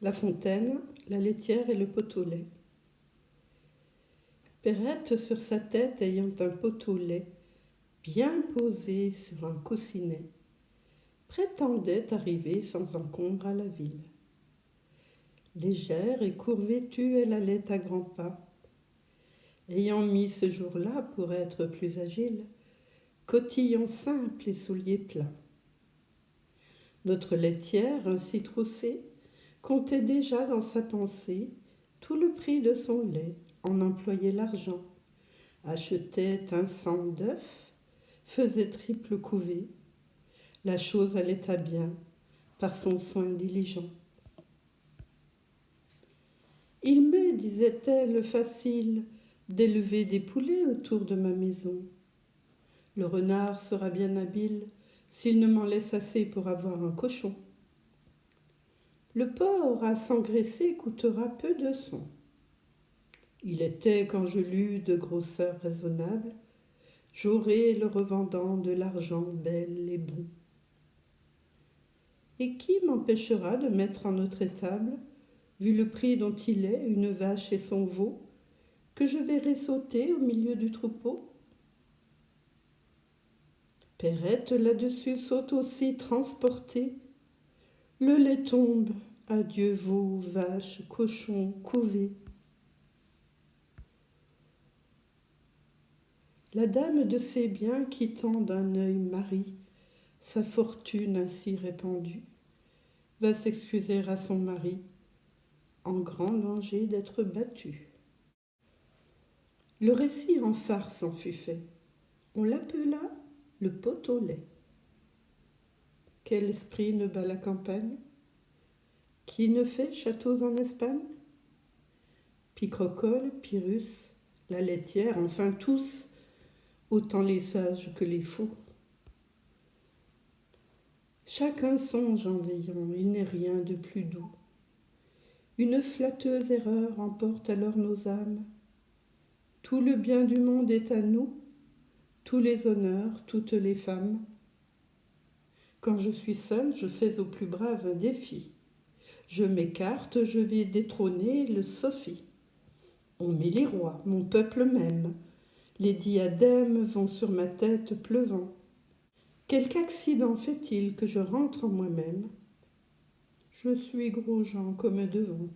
La fontaine, la laitière et le pot au lait. Perrette, sur sa tête ayant un pot au lait, bien posé sur un coussinet, prétendait arriver sans encombre à la ville. Légère et court-vêtue, elle allait à grands pas, ayant mis ce jour-là, pour être plus agile, cotillon simple et souliers plats. Notre laitière, ainsi troussée, comptait déjà dans sa pensée tout le prix de son lait, en employait l'argent, achetait un cent d'œufs, faisait triple couvée. La chose allait à bien par son soin diligent. Il m'est, disait-elle, facile d'élever des poulets autour de ma maison. Le renard sera bien habile s'il ne m'en laisse assez pour avoir un cochon. Le porc à s'engraisser coûtera peu de son. Il était, quand je l'eus de grosseur raisonnable, j'aurai le revendant de l'argent bel et bon. Et qui m'empêchera de mettre en notre étable, vu le prix dont il est, une vache et son veau, que je verrai sauter au milieu du troupeau? Perrette là-dessus saute aussi transportée. Le lait tombe, adieu veau, vache, cochon, couvée. La dame de ses biens, quittant d'un œil Marie, sa fortune ainsi répandue, va s'excuser à son mari, en grand danger d'être battue. Le récit en farce en fut fait. On l'appela le pot au lait. Quel esprit ne bat la campagne? Qui ne fait châteaux en Espagne? Picrocole, Pyrrhus, la laitière, enfin tous, autant les sages que les fous. Chacun songe en veillant, il n'est rien de plus doux. Une flatteuse erreur emporte alors nos âmes. Tout le bien du monde est à nous, tous les honneurs, toutes les femmes. Quand je suis seule, je fais au plus brave un défi. Je m'écarte, je vais détrôner le Sophie. On met les rois, mon peuple même. Les diadèmes vont sur ma tête pleuvant. Quelque accident fait-il que je rentre en moi-même? Je suis gros-jean comme devant.